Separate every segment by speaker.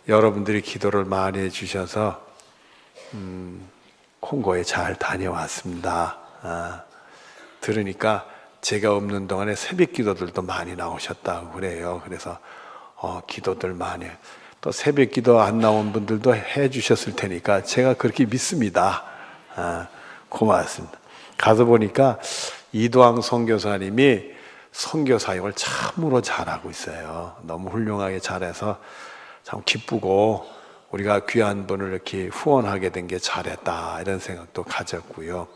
Speaker 1: 여러분들이 기도를 많이 해주셔서 콩고에 잘 다녀왔습니다. 들으니까 제가 없는 동안에 새벽 기도들도 많이 나오셨다고 그래요. 그래서 기도들 많이, 또 새벽 기도 안 나온 분들도 해주셨을 테니까 제가 그렇게 믿습니다. 고맙습니다. 가서 보니까 이도항 선교사님이 선교 사역을 참으로 잘하고 있어요. 너무 훌륭하게 잘해서 참 기쁘고, 우리가 귀한 분을 이렇게 후원하게 된 게 잘했다, 이런 생각도 가졌고요.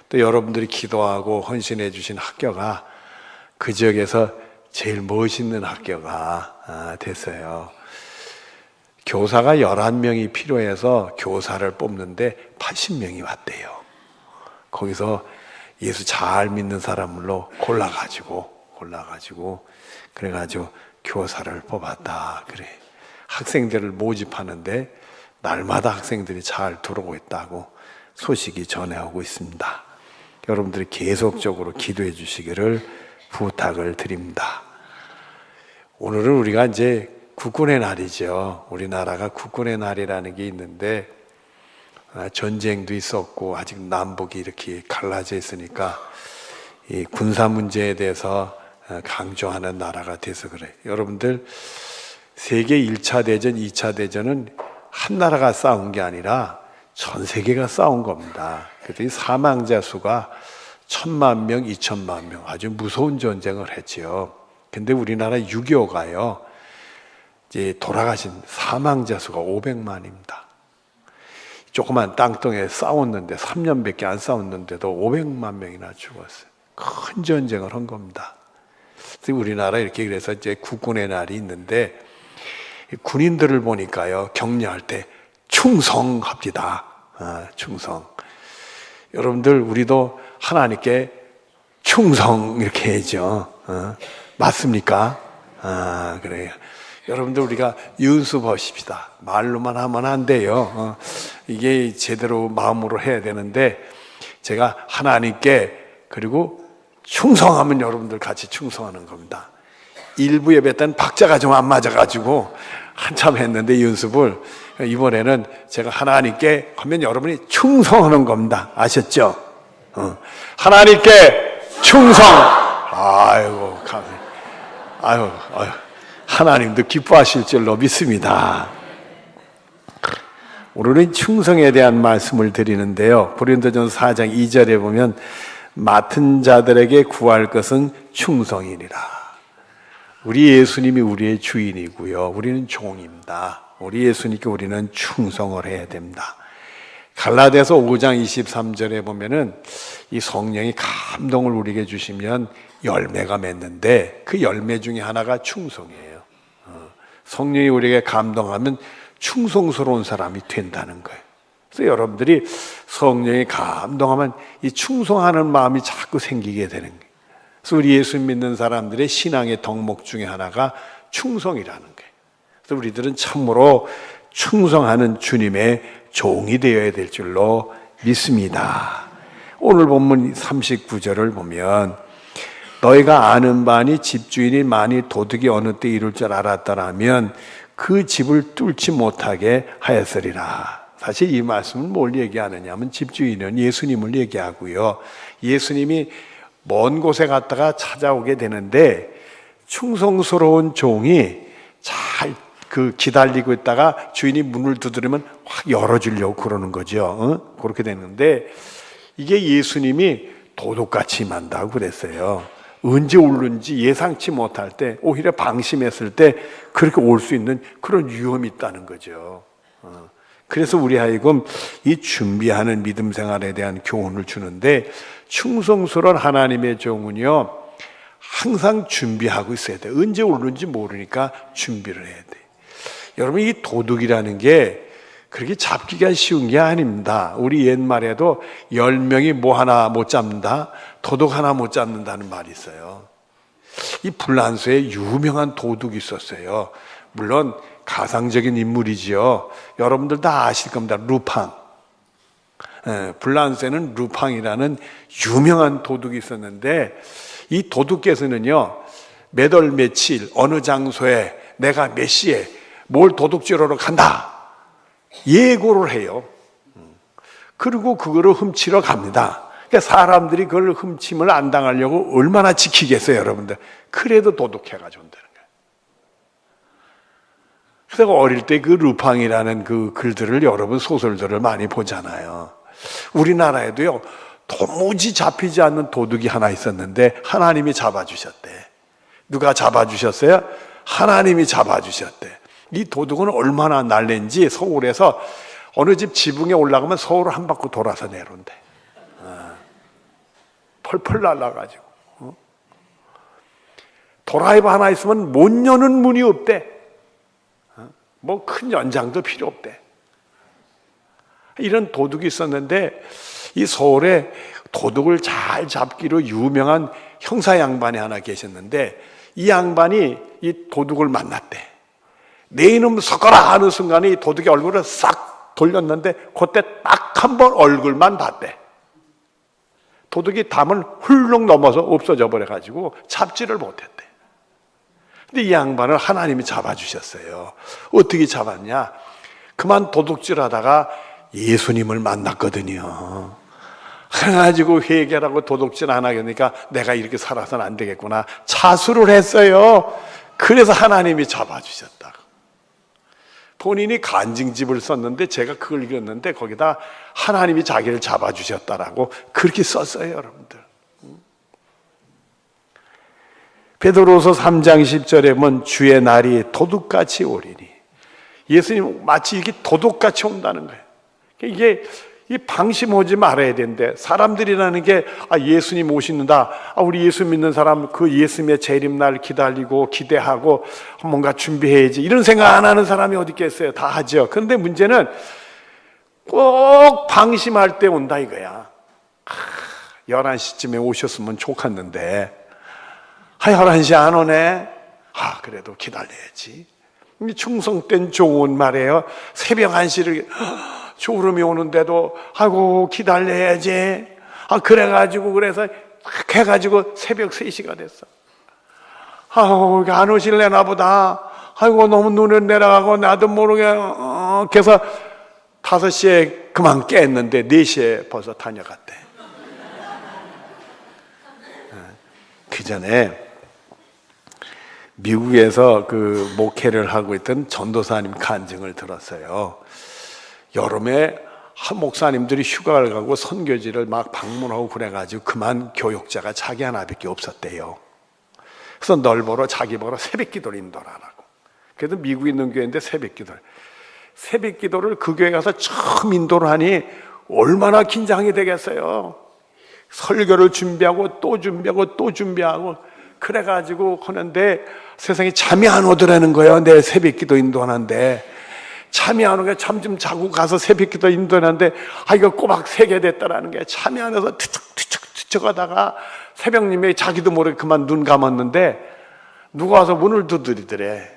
Speaker 1: 또 여러분들이 기도하고 헌신해 주신 학교가 그 지역에서 제일 멋있는 학교가 됐어요. 교사가 11명이 필요해서 교사를 뽑는데 80명이 왔대요. 거기서 예수 잘 믿는 사람으로 골라가지고 그래가지고 교사를 뽑았다 그래. 학생들을 모집하는데 날마다 학생들이 잘 들어오고 있다고 소식이 전해오고 있습니다. 여러분들이 계속적으로 기도해 주시기를 부탁을 드립니다. 오늘은 우리가 이제 국군의 날이죠. 우리나라가 국군의 날이라는 게 있는데, 전쟁도 있었고 아직 남북이 이렇게 갈라져 있으니까 이 군사 문제에 대해서 강조하는 나라가 돼서 그래요. 여러분들, 세계 1차 대전, 2차 대전은 한 나라가 싸운 게 아니라 전 세계가 싸운 겁니다. 그랬더니 사망자 수가 1000만 명, 2000만 명, 아주 무서운 전쟁을 했지요. 근데 우리나라 6.25가요, 이제 돌아가신 사망자 수가 500만입니다. 조그만 땅덩이에 싸웠는데 3년밖에 안 싸웠는데도 500만 명이나 죽었어요. 큰 전쟁을 한 겁니다. 그래서 우리나라 이렇게, 그래서 이제 국군의 날이 있는데, 군인들을 보니까요, 격려할 때 충성합니다. 충성. 여러분들, 우리도 하나님께 충성 이렇게 해야죠. 맞습니까? 그래요. 여러분들, 우리가 연습하십시다. 말로만 하면 안 돼요. 이게 제대로 마음으로 해야 되는데, 제가 하나님께, 그리고 충성하면 여러분들 같이 충성하는 겁니다. 일부 예배 때는 박자가 좀 안 맞아가지고 한참 했는데 연습을, 이번에는 제가 하나님께 하면 여러분이 충성하는 겁니다. 아셨죠? 하나님께 충성. 아이고, 아유, 하나님도 기뻐하실 줄로 믿습니다. 오늘은 충성에 대한 말씀을 드리는데요, 고린도전서 4장 2절에 보면 맡은 자들에게 구할 것은 충성이니라. 우리 예수님이 우리의 주인이고요, 우리는 종입니다. 우리 예수님께 우리는 충성을 해야 됩니다. 갈라디아서 5장 23절에 보면은 이 성령이 감동을 우리에게 주시면 열매가 맺는데, 그 열매 중에 하나가 충성이에요. 성령이 우리에게 감동하면 충성스러운 사람이 된다는 거예요. 그래서 여러분들이 성령이 감동하면 이 충성하는 마음이 자꾸 생기게 되는 거예요. 그래서 우리 예수 믿는 사람들의 신앙의 덕목 중에 하나가 충성이라는 거예요. 그래서 우리들은 참으로 충성하는 주님의 종이 되어야 될 줄로 믿습니다. 오늘 본문 39절을 보면, 너희가 아는 바니 집주인이 많이 도둑이 어느 때 이룰 줄 알았더라면 그 집을 뚫지 못하게 하였으리라. 사실 이 말씀은 뭘 얘기하느냐면, 집주인은 예수님을 얘기하고요, 예수님이 먼 곳에 갔다가 찾아오게 되는데, 충성스러운 종이 잘 기다리고 있다가 주인이 문을 두드리면 확 열어주려고 그러는 거죠. 그렇게 되는데, 이게 예수님이 도둑같이 임한다고 그랬어요. 언제 오는지 예상치 못할 때, 오히려 방심했을 때 그렇게 올 수 있는 그런 위험이 있다는 거죠. 그래서 우리 하여금 이 준비하는 믿음 생활에 대한 교훈을 주는데, 충성스러운 하나님의 종은요, 항상 준비하고 있어야 돼. 언제 오는지 모르니까 준비를 해야 돼. 여러분, 이 도둑이라는 게 그렇게 잡기가 쉬운 게 아닙니다. 우리 옛말에도 10명이 뭐 하나 못 잡는다, 도둑 하나 못 잡는다는 말이 있어요. 이 불란서에 유명한 도둑이 있었어요. 물론 가상적인 인물이지요. 여러분들 다 아실 겁니다. 루팡. 불란서에는 루팡이라는 유명한 도둑이 있었는데, 이 도둑께서는요, 몇 월 며칠 어느 장소에 내가 몇 시에 뭘 도둑질하러 간다. 예고를 해요. 그리고 그거를 훔치러 갑니다. 그러니까 사람들이 그걸 훔침을 안 당하려고 얼마나 지키겠어요, 여러분들. 그래도 도둑해가지고 온다는 거예요. 그래서 어릴 때 그 루팡이라는 그 글들을 여러분 소설들을 많이 보잖아요. 우리나라에도요, 도무지 잡히지 않는 도둑이 하나 있었는데 하나님이 잡아주셨대. 누가 잡아주셨어요? 하나님이 잡아주셨대. 이 도둑은 얼마나 날랜지 서울에서 어느 집 지붕에 올라가면 서울을 한 바퀴 돌아서 내려온대. 펄펄 날라가지고. 드라이버 하나 있으면 못 여는 문이 없대. 뭐 큰 연장도 필요 없대. 이런 도둑이 있었는데 이 서울에 도둑을 잘 잡기로 유명한 형사 양반이 하나 계셨는데 이 양반이 이 도둑을 만났대. 내 이놈 섞어라 하는 순간에 이 도둑의 얼굴을 싹 돌렸는데 그때 딱 한 번 얼굴만 봤대. 도둑이 담을 훌렁 넘어서 없어져 버려가지고 잡지를 못했대. 근데 이 양반을 하나님이 잡아주셨어요. 어떻게 잡았냐? 그만 도둑질하다가 예수님을 만났거든요. 그래가지고 회개하고 도둑질 안 하겠으니까 내가 이렇게 살아서는 안 되겠구나. 자수를 했어요. 그래서 하나님이 잡아주셨다고. 본인이 간증집을 썼는데 제가 그걸 읽었는데 거기다 하나님이 자기를 잡아주셨다라고 그렇게 썼어요, 여러분들. 베드로서 3장 10절에 보면 주의 날이 도둑같이 오리니. 예수님 마치 이게 도둑같이 온다는 거예요. 이게 이 방심하지 말아야 되는데 사람들이라는 게 예수님 오신다. 우리 예수 믿는 사람 그 예수님의 재림날 기다리고 기대하고 뭔가 준비해야지 이런 생각 안 하는 사람이 어디 있겠어요? 다 하죠. 그런데 문제는 꼭 방심할 때 온다 이거야. 11시쯤에 오셨으면 좋겠는데 11시 안 오네? 그래도 기다려야지. 충성된 종은 말이에요. 새벽 1시를 졸음이 오는데도 아이고 기다려야지. 그래서 해가지고 새벽 3시가 됐어. 안 오실래나 보다. 아이고 너무 눈을 내려가고 나도 모르게 그래서 5시에 그만 깼는데 4시에 벌써 다녀갔대. 그 전에 미국에서 그 목회를 하고 있던 전도사님 간증을 들었어요. 여름에 한 목사님들이 휴가를 가고 선교지를 막 방문하고 그래가지고 그만 교육자가 자기 하나밖에 없었대요. 그래서 널 보러 자기 보러 새벽 기도를 인도하라고. 그래도 미국에 있는 교회인데 새벽 기도를 그 교회 가서 처음 인도를 하니 얼마나 긴장이 되겠어요. 설교를 준비하고 또 준비하고 또 준비하고 그래가지고 하는데 세상에 잠이 안 오더라는 거예요. 내 새벽 기도 인도하는데 잠이 안 오게 잠 좀 자고 가서 새벽 기도 인도하는데 이거 꼬박 새게 됐다라는 게 잠이 안 와서 투척 하다가 새벽님이 자기도 모르게 그만 눈 감았는데 누가 와서 문을 두드리더래.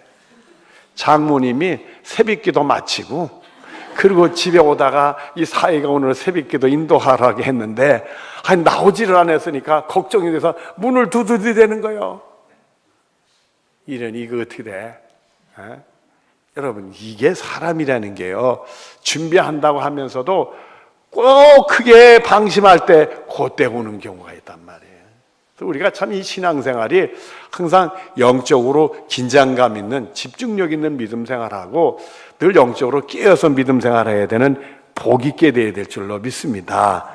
Speaker 1: 장모님이 새벽 기도 마치고 그리고 집에 오다가 이 사이가 오늘 새벽 기도 인도하라고 했는데 나오지를 않았으니까 걱정이 돼서 문을 두드리대는 거예요. 이러니 이거 어떻게 돼? 여러분 이게 사람이라는 게요. 준비한다고 하면서도 꼭 크게 방심할 때 그때 오는 경우가 있단 말이에요. 그래서 우리가 참 이 신앙생활이 항상 영적으로 긴장감 있는 집중력 있는 믿음 생활하고 늘 영적으로 깨어서 믿음 생활해야 되는 복 있게 돼야 될 줄로 믿습니다.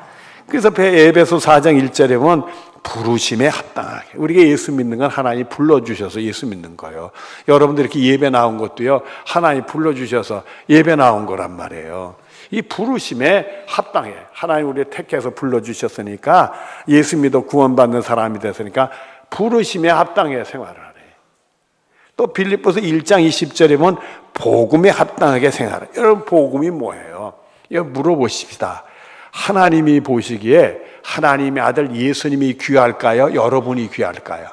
Speaker 1: 그래서 에베소 4장 1절에 보면 부르심에 합당하게. 우리가 예수 믿는 건 하나님이 불러주셔서 예수 믿는 거예요. 여러분들 이렇게 예배 나온 것도요, 하나님이 불러주셔서 예배 나온 거란 말이에요. 이 부르심에 합당해. 하나님 우리 택해서 불러주셨으니까 예수 믿어 구원받는 사람이 됐으니까 부르심에 합당해 생활을 하래. 또 빌립보서 1장 20절에 보면 복음에 합당하게 생활해. 여러분 복음이 뭐예요? 이거 물어보십시다. 하나님이 보시기에 하나님의 아들 예수님이 귀할까요? 여러분이 귀할까요?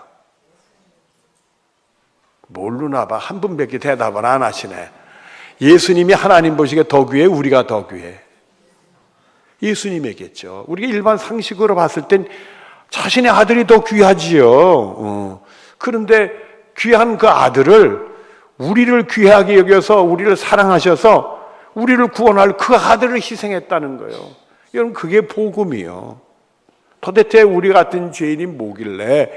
Speaker 1: 모르나 봐. 한 분밖에 대답을 안 하시네. 예수님이 하나님 보시기에 더 귀해? 우리가 더 귀해? 예수님이겠죠. 우리가 일반 상식으로 봤을 땐 자신의 아들이 더 귀하지요. 그런데 귀한 그 아들을 우리를 귀하게 여겨서 우리를 사랑하셔서 우리를 구원할 그 아들을 희생했다는 거예요. 여러분, 그게 복음이요. 도대체 우리 같은 죄인이 뭐길래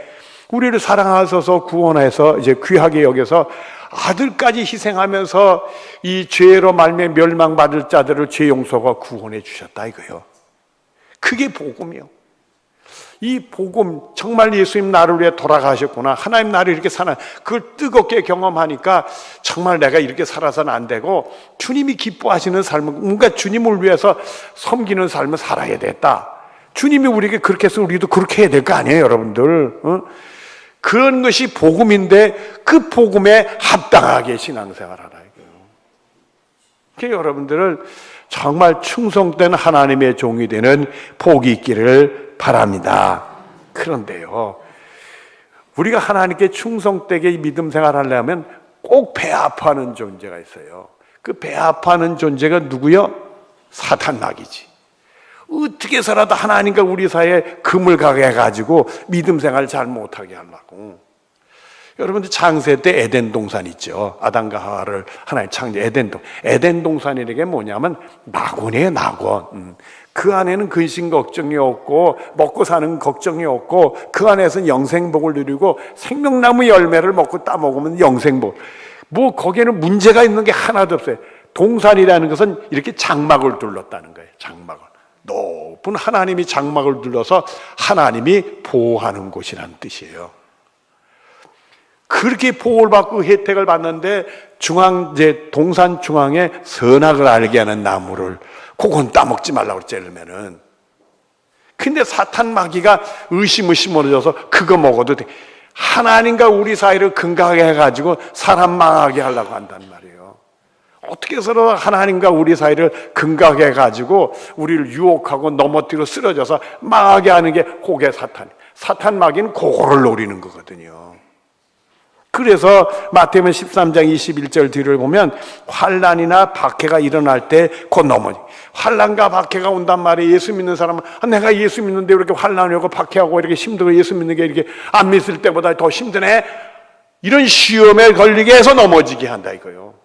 Speaker 1: 우리를 사랑하셔서 구원해서 이제 귀하게 여겨서 아들까지 희생하면서 이 죄로 말미암아 멸망받을 자들을 죄 용서가 구원해 주셨다 이거요. 그게 복음이요. 이 복음, 정말 예수님 나를 위해 돌아가셨구나, 하나님 나를 이렇게 사나, 그걸 뜨겁게 경험하니까 정말 내가 이렇게 살아서는 안 되고 주님이 기뻐하시는 삶을, 뭔가 주님을 위해서 섬기는 삶을 살아야 되겠다. 주님이 우리에게 그렇게 해서 우리도 그렇게 해야 될 거 아니에요, 여러분들. 그런 것이 복음인데 그 복음에 합당하게 신앙생활하라 이거예요. 그러니까 여러분들은 정말 충성된 하나님의 종이 되는 복이 있기를 바랍니다. 그런데요, 우리가 하나님께 충성되게 믿음 생활하려면 꼭 배합하는 존재가 있어요. 그 배합하는 존재가 누구요? 사탄 마귀지. 어떻게 해서라도 하나님과 우리 사이에 금을 가게 해가지고 믿음 생활을 잘 못하게 하려고. 여러분들 창세 때 에덴 동산 있죠. 아담과 하와를 하나님 창조 에덴 동산이라는 게 뭐냐면 낙원이에요, 낙원. 그 안에는 근심 걱정이 없고 먹고 사는 걱정이 없고 그 안에서는 영생복을 누리고 생명나무 열매를 먹고 따먹으면 영생복. 뭐 거기에는 문제가 있는 게 하나도 없어요. 동산이라는 것은 이렇게 장막을 둘렀다는 거예요. 장막을. 높은 하나님이 장막을 둘러서 하나님이 보호하는 곳이라는 뜻이에요. 그렇게 보호를 받고 혜택을 받는데 이제 동산 중앙에 선악을 알게 하는 나무를, 그건 따먹지 말라고 그랬잖아요. 근데 사탄 마귀가 의심을 심어줘서 그거 먹어도 돼. 하나님과 우리 사이를 금가게 해가지고 사람 망하게 하려고 한단 말이에요. 어떻게 서로 하나님과 우리 사이를 금가게 해가지고 우리를 유혹하고 넘어뜨려 쓰러져서 망하게 하는 게 그게 사탄 마귀는 그거를 노리는 거거든요. 그래서 마태복음 13장 21절 뒤를 보면 환난이나 박해가 일어날 때 곧 넘어지. 환난과 박해가 온단 말이에요. 예수 믿는 사람은 내가 예수 믿는데 왜 이렇게 환난이 오고 박해하고 이렇게 힘들고 예수 믿는 게 이렇게 안 믿을 때보다 더 힘드네. 이런 시험에 걸리게 해서 넘어지게 한다 이거요.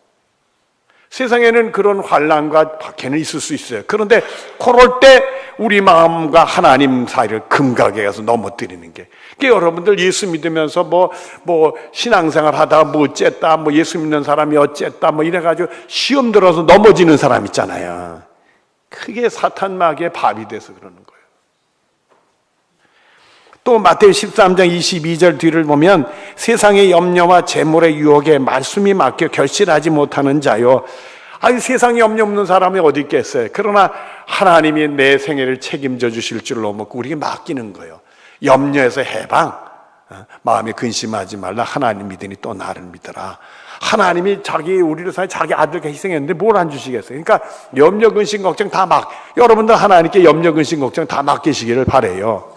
Speaker 1: 세상에는 그런 환난과 박해는 있을 수 있어요. 그런데 그럴 때 우리 마음과 하나님 사이를 금가게 해서 넘어뜨리는 게. 그러니까 여러분들 예수 믿으면서 뭐 신앙생활 하다가 뭐 어쨌다, 뭐 예수 믿는 사람이 어쨌다, 뭐 이래가지고 시험 들어서 넘어지는 사람 있잖아요. 그게 사탄 마귀의 밥이 돼서 그러는 거예요. 또 마태복음 13장 22절 뒤를 보면 세상의 염려와 재물의 유혹에 말씀이 맡겨 결실하지 못하는 자요. 세상에 염려 없는 사람이 어디 있겠어요. 그러나 하나님이 내 생애를 책임져 주실 줄로 믿고 우리에게 맡기는 거예요. 염려에서 해방, 마음에 근심하지 말라. 하나님 믿으니 또 나를 믿어라. 하나님이 우리를 사이 자기 아들과 희생했는데 뭘 안 주시겠어요. 그러니까 염려 근심 걱정 다 여러분들 하나님께 염려 근심 걱정 다 맡기시기를 바라요.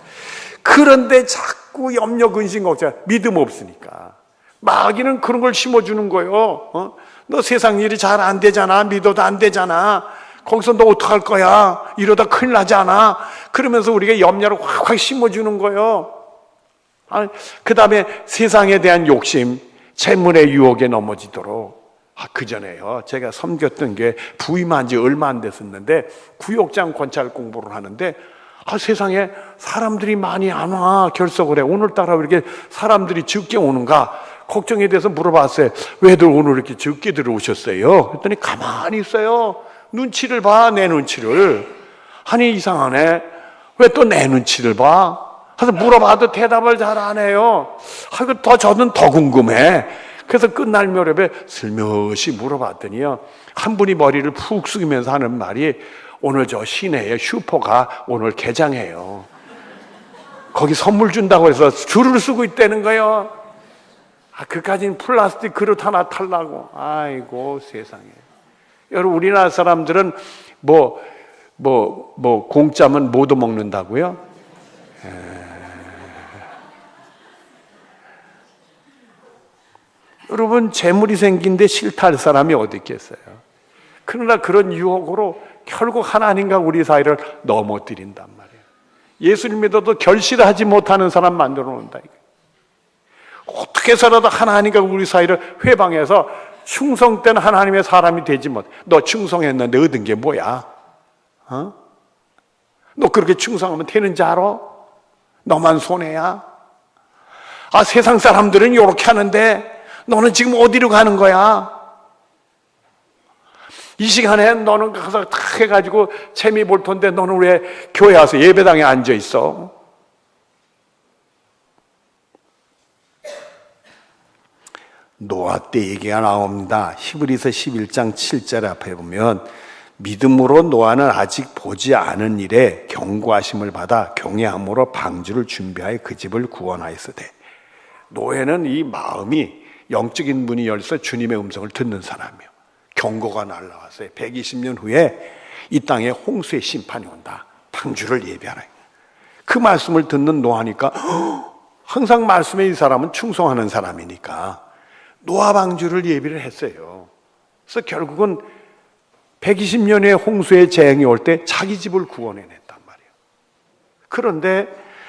Speaker 1: 그런데 자꾸 염려 근심 걱정, 믿음 없으니까 마귀는 그런 걸 심어주는 거예요. 너 세상 일이 잘 안 되잖아, 믿어도 안 되잖아, 거기서 너 어떡할 거야, 이러다 큰일 나지 않아, 그러면서 우리가 염려를 확 심어주는 거예요. 그 다음에 세상에 대한 욕심, 재물의 유혹에 넘어지도록. 그전에요, 제가 섬겼던 게 부임한 지 얼마 안 됐었는데 구역장 권찰 공부를 하는데 세상에 사람들이 많이 안 와, 결석을 해. 오늘따라 왜 이렇게 사람들이 적게 오는가 걱정에 대해서 물어봤어요. 왜들 오늘 이렇게 적게 들어오셨어요? 그랬더니 가만히 있어요. 눈치를 봐, 내 눈치를. 아니 이상하네, 왜 또 내 눈치를 봐? 그래서 물어봐도 대답을 잘 안 해요. 저는 더 궁금해. 그래서 끝날 무렵에 슬며시 물어봤더니요, 한 분이 머리를 푹 숙이면서 하는 말이, 오늘 저 시내에 슈퍼가 오늘 개장해요. 거기 선물 준다고 해서 줄을 서고 있다는 거예요. 그까지는 플라스틱 그릇 하나 탈라고. 아이고 세상에. 여러분, 우리나라 사람들은 공짜면 못 먹는다고요? 여러분, 재물이 생긴데 싫다 할 사람이 어디 있겠어요? 그러나 그런 유혹으로 결국 하나님과 우리 사이를 넘어뜨린단 말이에요. 예수를 믿어도 결실하지 못하는 사람 만들어 놓는다. 어떻게 해서라도 하나님과 우리 사이를 회방해서 충성 때는 하나님의 사람이 되지 못. 너 충성했는데 얻은 게 뭐야? 너 그렇게 충성하면 되는지 알아? 너만 손해야? 세상 사람들은 이렇게 하는데 너는 지금 어디로 가는 거야? 이 시간에 너는 가서 다 해가지고 재미 볼 텐데 너는 왜 교회 와서 예배당에 앉아 있어? 노아 때 얘기가 나옵니다. 히브리서 11장 7절 앞에 보면 믿음으로 노아는 아직 보지 않은 일에 경고하심을 받아 경외함으로 방주를 준비하여 그 집을 구원하였으되. 노아는 이 마음이 영적인 문이 열려서 주님의 음성을 듣는 사람이에요. 경고가 날라왔어요. 120년 후에 이 땅에 홍수의 심판이 온다. 방주를 예비하라. 그 말씀을 듣는 노아니까 항상 말씀에 이 사람은 충성하는 사람이니까 노아 방주를 예비를 했어요. 그래서 결국은 120년의 홍수의 재앙이 올 때 자기 집을 구원해냈단 말이에요. 그런데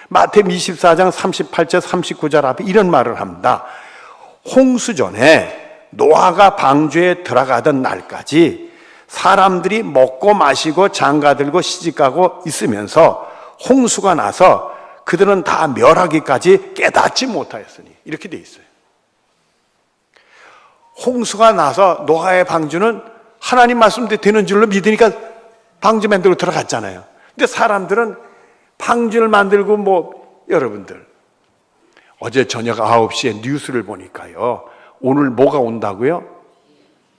Speaker 1: 마태복음 24장 38절 39절 앞에 이런 말을 합니다. 홍수 전에 노아가 방주에 들어가던 날까지 사람들이 먹고 마시고 장가들고 시집가고 있으면서 홍수가 나서 그들은 다 멸하기까지 깨닫지 못하였으니, 이렇게 돼 있어요. 홍수가 나서 노아의 방주는 하나님 말씀대로 되는 줄로 믿으니까 방주 만들고 들어갔잖아요. 근데 사람들은 방주를 만들고 여러분들 어제 저녁 9시에 뉴스를 보니까요, 오늘 뭐가 온다고요?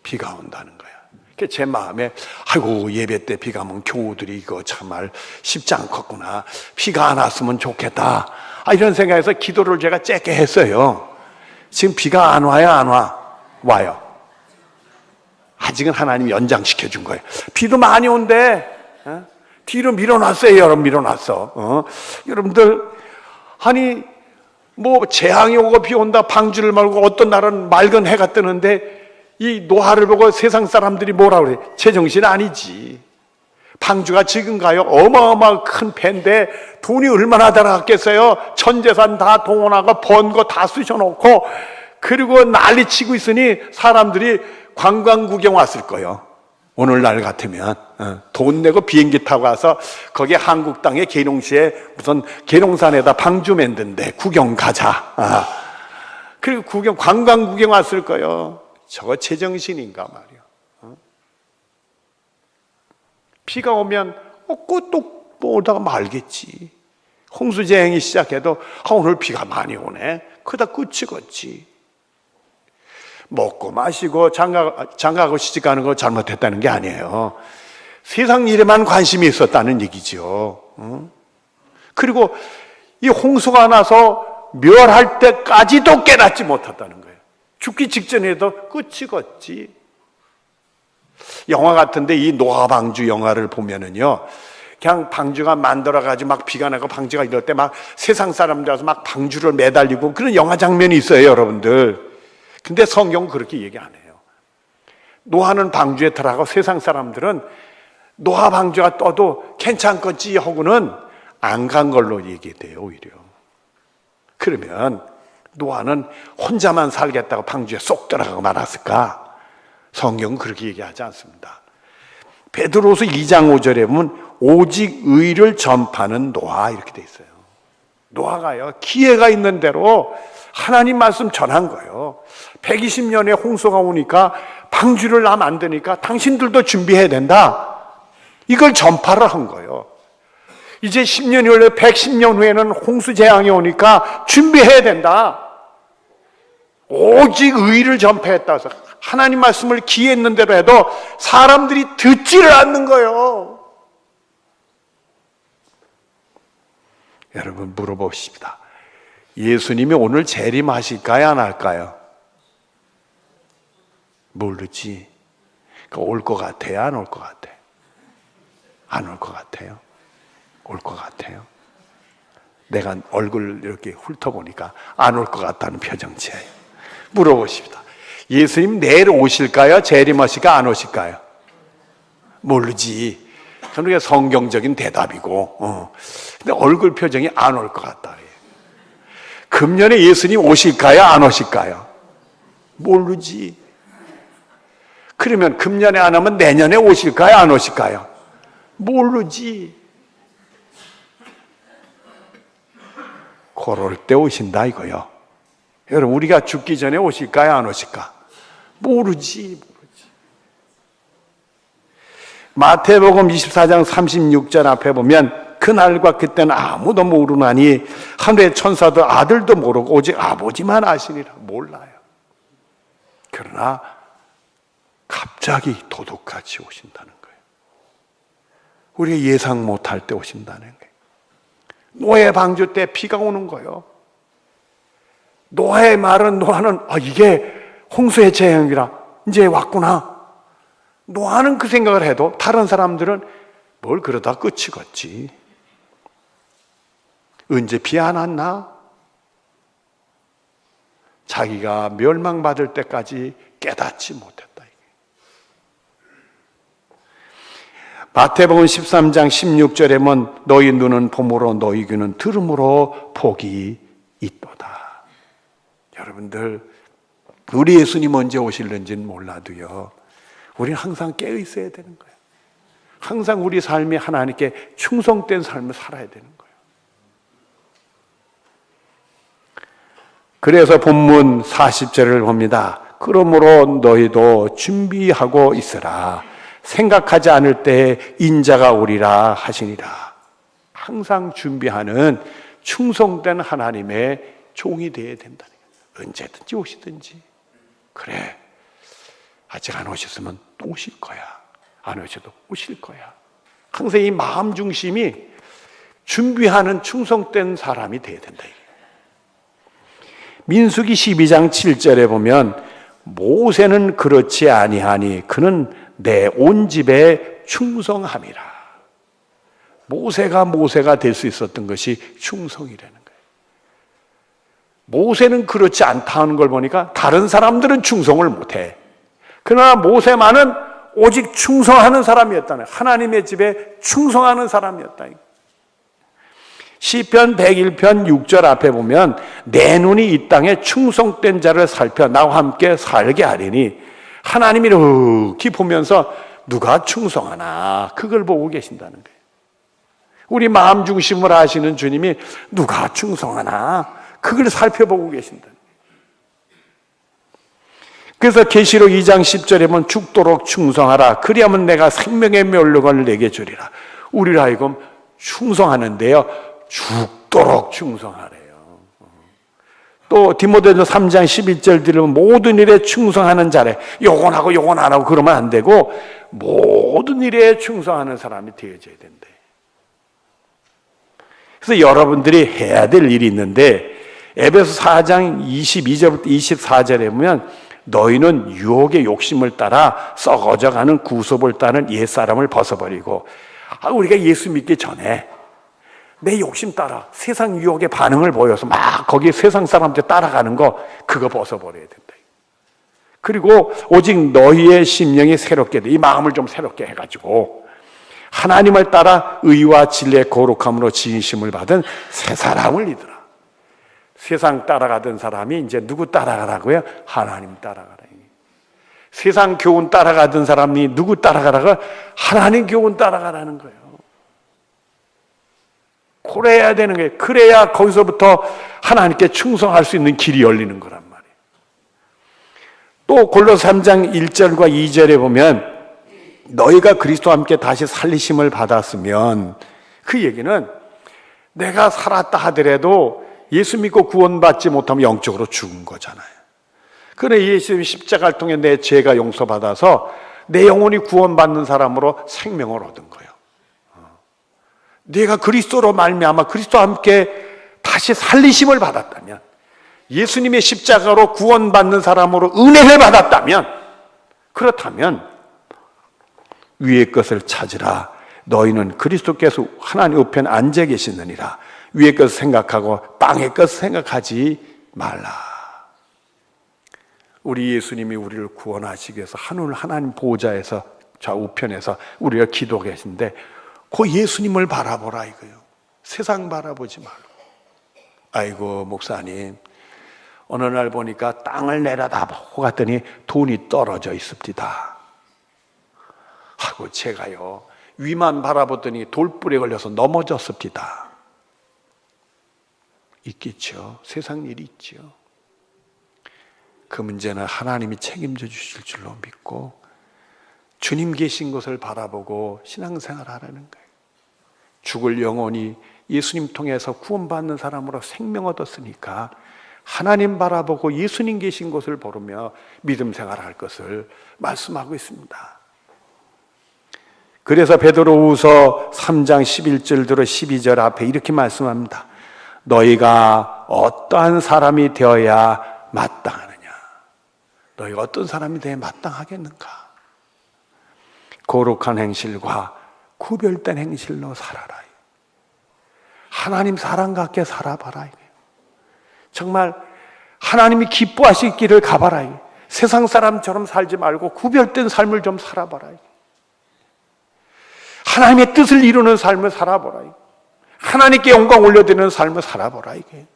Speaker 1: 비가 온다는 거야. 제 마음에 아이고 예배 때 비가 오면 교우들이 이거 정말 쉽지 않겠구나, 비가 안 왔으면 좋겠다, 이런 생각에서 기도를 제가 짧게 했어요. 지금 비가 안 와요, 안 와? 와요. 아직은 하나님이 연장시켜 준 거예요. 비도 많이 온대. 뒤로 밀어놨어요. 여러분, 밀어놨어. 여러분들, 아니 재앙이 오고 비 온다, 방주를 말고 어떤 날은 맑은 해가 뜨는데 이 노아를 보고 세상 사람들이 뭐라 그래? 제정신 아니지. 방주가 지금가요? 어마어마한 큰 배인데 돈이 얼마나 들어갔겠어요? 전 재산 다 동원하고 번 거 다 쑤셔놓고 그리고 난리치고 있으니 사람들이 관광 구경 왔을 거예요. 오늘날 같으면 돈 내고 비행기 타고 와서 거기 한국 땅에 계룡시에 무슨 계룡산에다 방주 만든데 구경 가자. 그리고 관광 구경 왔을 거예요. 저거 제정신인가 말이야. 비가 오면 또 오다가 말겠지. 홍수재앙이 시작해도 오늘 비가 많이 오네, 그러다 끝이겠지. 먹고 마시고 장가가고 시집가는 거 잘못했다는 게 아니에요. 세상 일에만 관심이 있었다는 얘기죠. 그리고 이 홍수가 나서 멸할 때까지도 깨닫지 못했다는 거예요. 죽기 직전에도 끝이겠지. 영화 같은데 이 노아 방주 영화를 보면은요, 그냥 방주가 만들어가지고 막 비가 나고 방주가 이럴 때 막 세상 사람들 와서 막 방주를 매달리고 그런 영화 장면이 있어요, 여러분들. 근데 성경은 그렇게 얘기 안 해요. 노아는 방주에 들어가고 세상 사람들은 노아 방주가 떠도 괜찮겠지 하고는 안 간 걸로 얘기돼요, 오히려. 그러면 노아는 혼자만 살겠다고 방주에 쏙 들어가고 말았을까? 성경은 그렇게 얘기하지 않습니다. 베드로서 2장 5절에 보면 오직 의를 전파하는 노아, 이렇게 돼 있어요. 노아가요, 기회가 있는 대로 하나님 말씀 전한 거예요. 120년의 홍수가 오니까 방주를 나 만드니까 당신들도 준비해야 된다, 이걸 전파를 한 거예요. 이제 10년이 올려 110년 후에는 홍수 재앙이 오니까 준비해야 된다. 오직 의를 전파했다 해서 하나님 말씀을 기했는 대로 해도 사람들이 듣지를 않는 거예요. 여러분, 물어봅시다. 예수님이 오늘 재림하실까요, 안 할까요? 모르지. 올 것 같아요, 안 올 것 같아? 안 올 것 같아요? 올 것 같아요? 내가 얼굴 이렇게 훑어보니까 안 올 것 같다는 표정치예요. 물어보십니다. 예수님 내일 오실까요? 재림하실까, 안 오실까요? 모르지. 그게 성경적인 대답이고, 근데 얼굴 표정이 안 올 것 같다. 금년에 예수님 오실까요, 안 오실까요? 모르지. 그러면 금년에 안 하면 내년에 오실까요? 안 오실까요? 모르지. 그럴 때 오신다 이거요. 여러분, 우리가 죽기 전에 오실까요? 안 오실까? 모르지. 마태복음 24장 36절 앞에 보면 그날과 그때는 아무도 모르나니 하늘의 천사도 아들도 모르고 오직 아버지만 아시니라. 몰라요. 그러나 갑자기 도둑같이 오신다는 거예요. 우리가 예상 못할 때 오신다는 거예요. 노아 방주 때 비가 오는 거예요. 노아의 말은, 노아는 이게 홍수의 재앙이라 이제 왔구나. 노아는 그 생각을 해도 다른 사람들은 뭘 그러다 끝이겠지. 언제 비 안 왔나? 자기가 멸망받을 때까지 깨닫지 못했다. 마태복음 13장 16절에 보면 너희 눈은 봄으로 너희 귀는 들음으로 복이 있도다. 여러분들, 우리 예수님 언제 오실는지는 몰라도요, 우리는 항상 깨어 있어야 되는 거예요. 항상 우리 삶이 하나님께 충성된 삶을 살아야 되는 거예요. 그래서 본문 40절을 봅니다. 그러므로 너희도 준비하고 있으라. 생각하지 않을 때 인자가 오리라 하시니라. 항상 준비하는 충성된 하나님의 종이 되어야 된다는 거예요. 언제든지 오시든지. 그래, 아직 안 오셨으면 또 오실 거야. 안 오셔도 오실 거야. 항상 이 마음 중심이 준비하는 충성된 사람이 되어야 된다. 민수기 12장 7절에 보면 모세는 그렇지 아니하니 그는 내 온 집에 충성함이라. 모세가 될 수 있었던 것이 충성이라는 거예요. 모세는 그렇지 않다는 걸 보니까 다른 사람들은 충성을 못해. 그러나 모세만은 오직 충성하는 사람이었다는, 하나님의 집에 충성하는 사람이었다. 시편 101편 6절 앞에 보면 내 눈이 이 땅에 충성된 자를 살펴 나와 함께 살게 하리니, 하나님이 이렇게 보면서 누가 충성하나 그걸 보고 계신다는 거예요. 우리 마음 중심을 아시는 주님이 누가 충성하나 그걸 살펴보고 계신다는 거예요. 그래서 계시록 2장 10절에 보면 죽도록 충성하라. 그리하면 내가 생명의 멸류관을 내게 주리라. 우리를 하여금 충성하는데요, 죽도록 충성하래요. 또 디모데전서 3장 11절 들으면 모든 일에 충성하는 자래. 요건 하고 요건 안 하고 그러면 안 되고 모든 일에 충성하는 사람이 되어져야 된대. 그래서 여러분들이 해야 될 일이 있는데, 에베소 4장 22절부터 24절에 보면 너희는 유혹의 욕심을 따라 썩어져가는 구속을 따는 옛사람을 벗어버리고, 우리가 예수 믿기 전에 내 욕심 따라 세상 유혹의 반응을 보여서 막 거기에 세상 사람들 따라가는 거, 그거 벗어버려야 된다. 그리고 오직 너희의 심령이 새롭게 돼, 이 마음을 좀 새롭게 해가지고 하나님을 따라 의와 진리의 거룩함으로 지으심을 받은 새 사람을 이더라. 세상 따라가던 사람이 이제 누구 따라가라고요? 하나님 따라가라. 세상 교훈 따라가던 사람이 누구 따라가라고? 하나님 교훈 따라가라는 거예요. 그래야 되는 거예요. 그래야 거기서부터 하나님께 충성할 수 있는 길이 열리는 거란 말이에요. 또 골로새 3장 1절과 2절에 보면 너희가 그리스도와 함께 다시 살리심을 받았으면, 그 얘기는 내가 살았다 하더라도 예수 믿고 구원받지 못하면 영적으로 죽은 거잖아요. 그래, 예수님이 십자가를 통해 내 죄가 용서받아서 내 영혼이 구원받는 사람으로 생명을 얻은 거예요. 네가 그리스도로 말미암아 그리스도와 함께 다시 살리심을 받았다면, 예수님의 십자가로 구원받는 사람으로 은혜를 받았다면, 그렇다면 위의 것을 찾으라. 너희는 그리스도께서 하나님 우편 앉아 계시느니라. 위의 것을 생각하고 땅의 것을 생각하지 말라. 우리 예수님이 우리를 구원하시기 위해서 하나님 보좌에서 좌우편에서 우리가 기도하고 계신데, 그 예수님을 바라보라 이거요. 세상 바라보지 말고. 아이고 목사님, 어느 날 보니까 땅을 내려다보고 갔더니 돈이 떨어져 있습니다. 아이고 제가요 위만 바라보더니 돌불에 걸려서 넘어졌습니다. 있겠죠. 세상 일이 있죠. 그 문제는 하나님이 책임져 주실 줄로 믿고 주님 계신 곳을 바라보고 신앙생활 하라는 거예요. 죽을 영혼이 예수님 통해서 구원받는 사람으로 생명 얻었으니까 하나님 바라보고 예수님 계신 곳을 보르며 믿음 생활할 것을 말씀하고 있습니다. 그래서 베드로후서 3장 11절부터 12절 앞에 이렇게 말씀합니다. 너희가 어떠한 사람이 되어야 마땅하느냐? 너희가 어떤 사람이 되어야 마땅하겠는가? 거룩한 행실과 구별된 행실로 살아라. 하나님 사랑 같게 살아봐라. 정말 하나님이 기뻐하시기를 가봐라. 세상 사람처럼 살지 말고 구별된 삶을 좀 살아봐라. 하나님의 뜻을 이루는 삶을 살아보라. 하나님께 영광 올려드리는 삶을 살아보라. 이게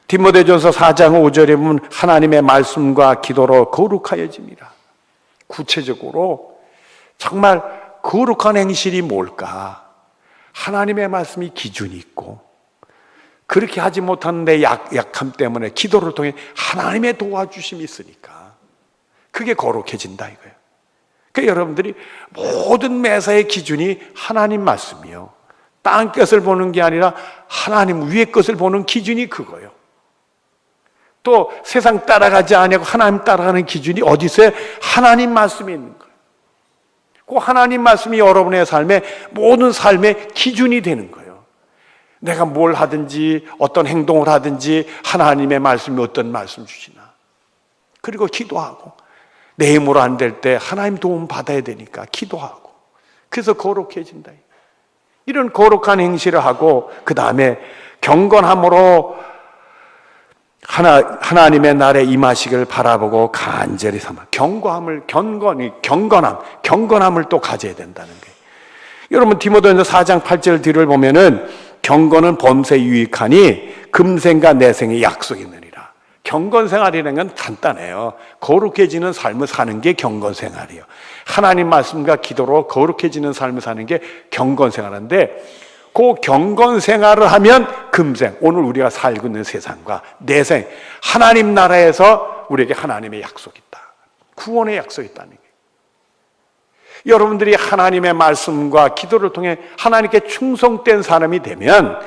Speaker 1: 디모데전서 4장 5절에 보면 하나님의 말씀과 기도로 거룩하여집니다. 구체적으로 정말 거룩한 행실이 뭘까? 하나님의 말씀이 기준이 있고 그렇게 하지 못하는 내 약함 때문에 기도를 통해 하나님의 도와주심이 있으니까 그게 거룩해진다 이거예요. 그러니까 여러분들이 모든 매사의 기준이 하나님 말씀이요. 땅 것을 보는 게 아니라 하나님 위의 것을 보는 기준이 그거예요. 또 세상 따라가지 아니하고 하나님 따라가는 기준이 어디 있어요? 하나님 말씀이 있는 거예요. 그 하나님 말씀이 여러분의 삶의 모든 삶의 기준이 되는 거예요. 내가 뭘 하든지 어떤 행동을 하든지 하나님의 말씀이 어떤 말씀 주시나. 그리고 기도하고 내 힘으로 안 될 때 하나님 도움 받아야 되니까 기도하고 그래서 거룩해진다. 이런 거룩한 행실을 하고 그 다음에 경건함으로 하나님의 날에 임하시기를 바라보고 간절히 삼아 경건함을 또 가져야 된다는 거예요. 여러분 디모데전서 4장 8절 뒤를 보면은 경건은 범사에 유익하니 금생과 내생의 약속이 있느니라. 경건생활이라는 건 간단해요. 거룩해지는 삶을 사는 게 경건생활이에요. 하나님 말씀과 기도로 거룩해지는 삶을 사는 게 경건생활인데 그 경건생활을 하면 금생, 오늘 우리가 살고 있는 세상과 내생, 하나님 나라에서 우리에게 하나님의 약속이 있다. 구원의 약속이 있다는 거예요. 여러분들이 하나님의 말씀과 기도를 통해 하나님께 충성된 사람이 되면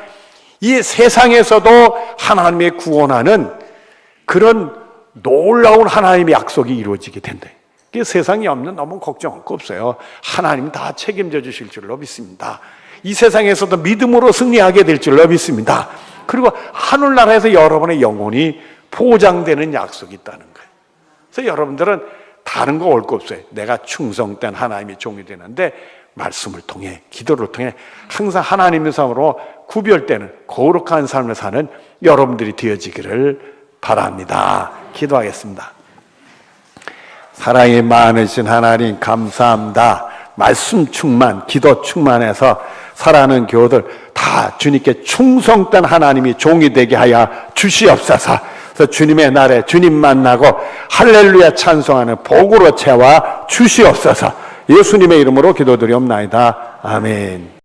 Speaker 1: 이 세상에서도 하나님의 구원하는 그런 놀라운 하나님의 약속이 이루어지게 된다. 세상에 없는 너무 걱정할 거 없어요. 하나님 다 책임져 주실 줄로 믿습니다. 이 세상에서도 믿음으로 승리하게 될 줄로 믿습니다. 그리고 하늘나라에서 여러분의 영혼이 보장되는 약속이 있다는 거예요. 그래서 여러분들은 다른 거 올 거 없어요. 내가 충성된 하나님의 종이 되는데 말씀을 통해 기도를 통해 항상 하나님의 성으로 구별되는 거룩한 삶을 사는 여러분들이 되어지기를 바랍니다. 기도하겠습니다. 사랑이 많으신 하나님 감사합니다. 말씀 충만, 기도 충만해서 살아가는 교우들 다 주님께 충성된 하나님이 종이 되게 하여 주시옵소서. 그래서 주님의 날에 주님 만나고 할렐루야 찬송하는 복으로 채워 주시옵소서. 예수님의 이름으로 기도드리옵나이다. 아멘.